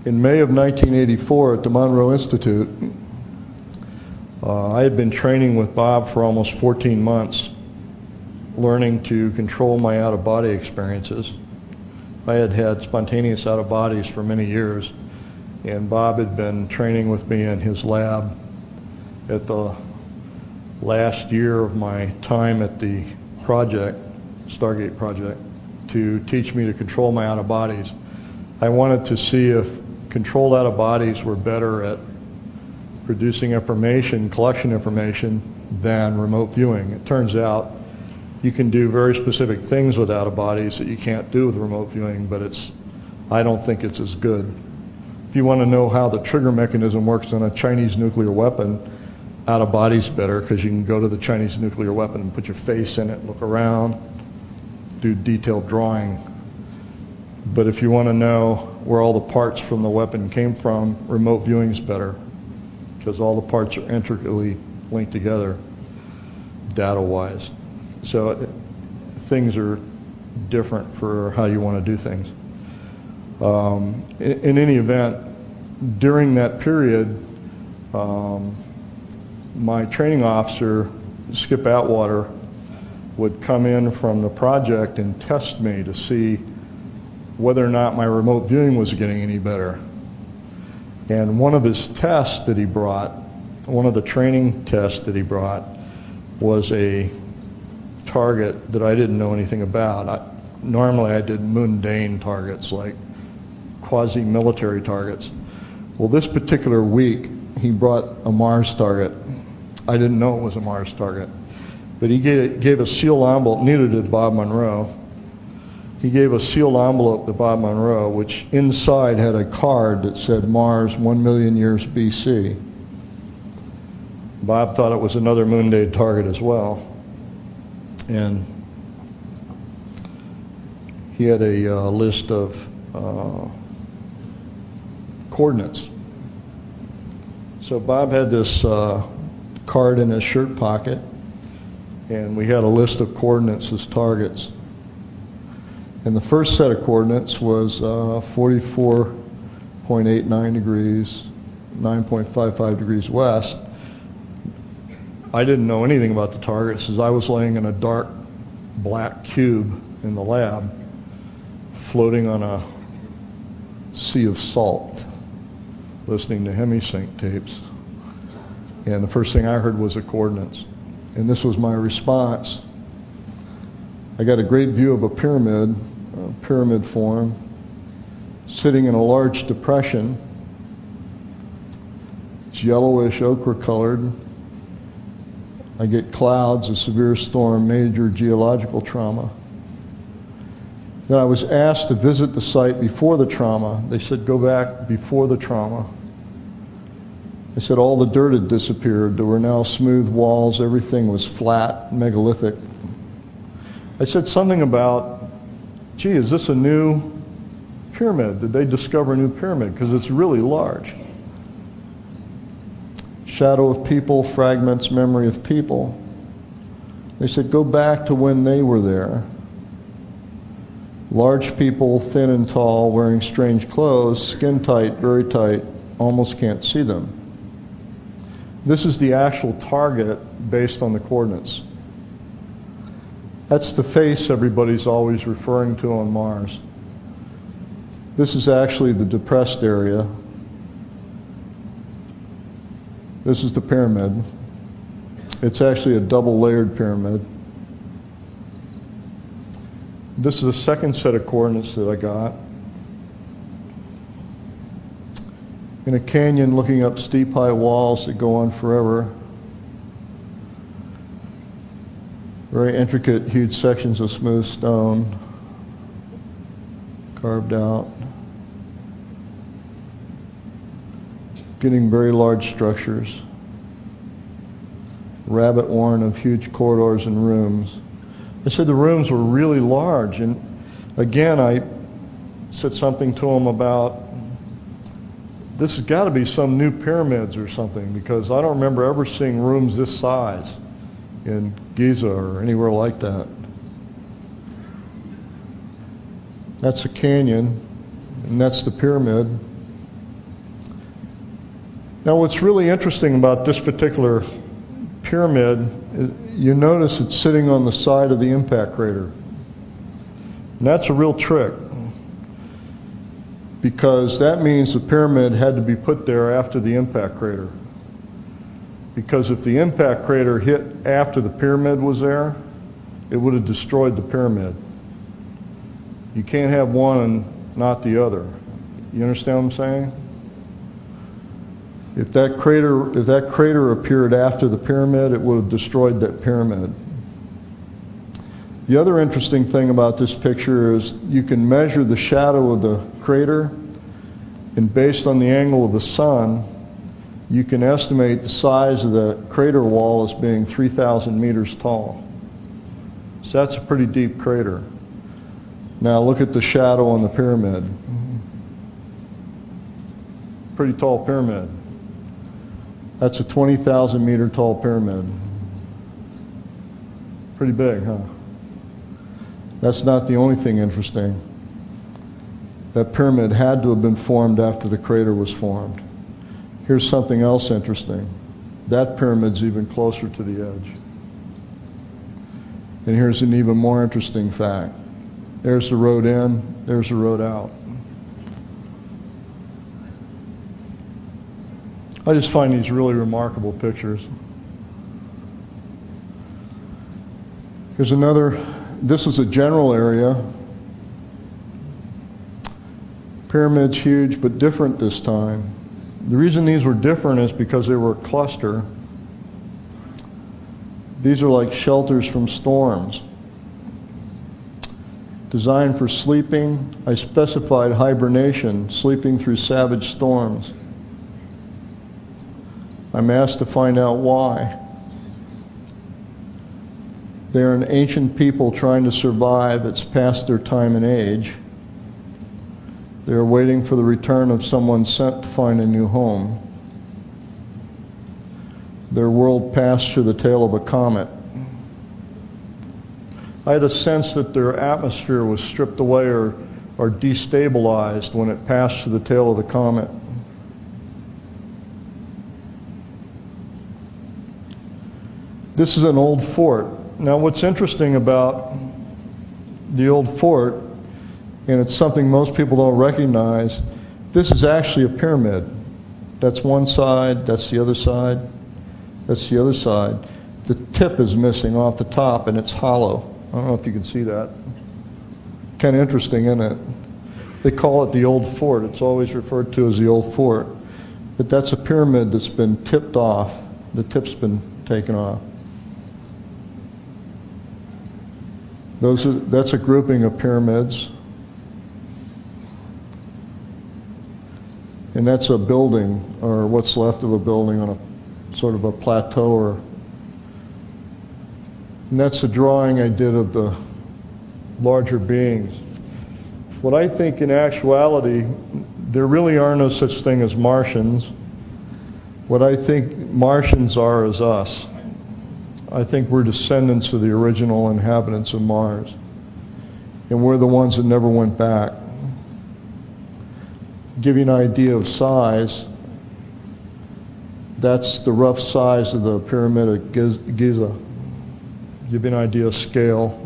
In May of 1984 at the Monroe Institute, I had been training with Bob for almost 14 months, learning to control my out-of-body experiences. I had had spontaneous out-of-bodies for many years, and Bob had been training with me in his lab at the last year of my time at the project, Stargate project, to teach me to control my out-of-bodies. I wanted to see if controlled out-of-bodies were better at producing information, collection information, than remote viewing. It turns out you can do very specific things with out-of-bodies that you can't do with remote viewing, but I don't think it's as good. If you want to know how the trigger mechanism works on a Chinese nuclear weapon, out-of-body's better, because you can go to the Chinese nuclear weapon and put your face in it, look around, do detailed drawing. But if you want to know where all the parts from the weapon came from, remote viewing's better, because all the parts are intricately linked together, data-wise. So things are different for how you want to do things. In any event, during that period, my training officer, Skip Atwater, would come in from the project and test me to see whether or not my remote viewing was getting any better. And one of his tests that he brought, one of the training tests that he brought, was a target that I didn't know anything about. Normally I did mundane targets, like quasi-military targets. Well, this particular week, he brought a Mars target. I didn't know it was a Mars target. But he gave a sealed envelope, neither did Bob Monroe. He gave a sealed envelope to Bob Monroe, which inside had a card that said Mars 1 million years BC. Bob thought it was another moon-day target as well. And he had a list of coordinates. So Bob had this card in his shirt pocket, and we had a list of coordinates as targets. And the first set of coordinates was 44.89 degrees, 9.55 degrees west. I didn't know anything about the targets, as I was laying in a dark black cube in the lab, floating on a sea of salt, listening to hemisync tapes. And the first thing I heard was the coordinates. And this was my response. I got a great view of a pyramid form, sitting in a large depression. It's yellowish, ochre colored. I get clouds, a severe storm, major geological trauma. Then I was asked to visit the site before the trauma. They said, go back before the trauma. I said all the dirt had disappeared. There were now smooth walls. Everything was flat, megalithic. I said something about, gee, is this a new pyramid? Did they discover a new pyramid? Because it's really large. Shadow of people, fragments, memory of people. They said, go back to when they were there. Large people, thin and tall, wearing strange clothes, skin tight, very tight, almost can't see them. This is the actual target based on the coordinates. That's the face everybody's always referring to on Mars. This is actually the depressed area. This is the pyramid. It's actually a double-layered pyramid. This is the second set of coordinates that I got. In a canyon looking up steep, high walls that go on forever. Very intricate, huge sections of smooth stone carved out. Getting very large structures. Rabbit warren of huge corridors and rooms. I said the rooms were really large, and again I said something to him about this has got to be some new pyramids or something, because I don't remember ever seeing rooms this size in Giza or anywhere like that. That's a canyon, and that's the pyramid. Now what's really interesting about this particular pyramid, you notice it's sitting on the side of the impact crater. And that's a real trick, because that means the pyramid had to be put there after the impact crater. Because if the impact crater hit after the pyramid was there, it would have destroyed the pyramid. You can't have one and not the other. You understand what I'm saying? If that crater appeared after the pyramid, it would have destroyed that pyramid. The other interesting thing about this picture is you can measure the shadow of the crater, and based on the angle of the sun, you can estimate the size of the crater wall as being 3,000 meters tall. So that's a pretty deep crater. Now look at the shadow on the pyramid. Pretty tall pyramid. That's a 20,000 meter tall pyramid. Pretty big, huh? That's not the only thing interesting. That pyramid had to have been formed after the crater was formed. Here's something else interesting. That pyramid's even closer to the edge. And here's an even more interesting fact. There's the road in, there's the road out. I just find these really remarkable pictures. Here's another, this is a general area. Pyramid's huge, but different this time. The reason these were different is because they were a cluster. These are like shelters from storms. Designed for sleeping, I specified hibernation, sleeping through savage storms. I'm asked to find out why. They're an ancient people trying to survive. It's past their time and age. They're waiting for the return of someone sent to find a new home. Their world passed through the tail of a comet. I had a sense that their atmosphere was stripped away or destabilized when it passed through the tail of the comet. This is an old fort. Now what's interesting about the old fort, and it's something most people don't recognize, this is actually a pyramid. That's one side, that's the other side, that's the other side. The tip is missing off the top and it's hollow. I don't know if you can see that. Kind of interesting, isn't it? They call it the old fort. It's always referred to as the old fort. But that's a pyramid that's been tipped off. The tip's been taken off. That's a grouping of pyramids. And that's a building, or what's left of a building on a sort of a plateau. And that's the drawing I did of the larger beings. What I think in actuality, there really are no such thing as Martians. What I think Martians are is us. I think we're descendants of the original inhabitants of Mars. And we're the ones that never went back. Give you an idea of size, that's the rough size of the pyramid of Giza. Give you an idea of scale.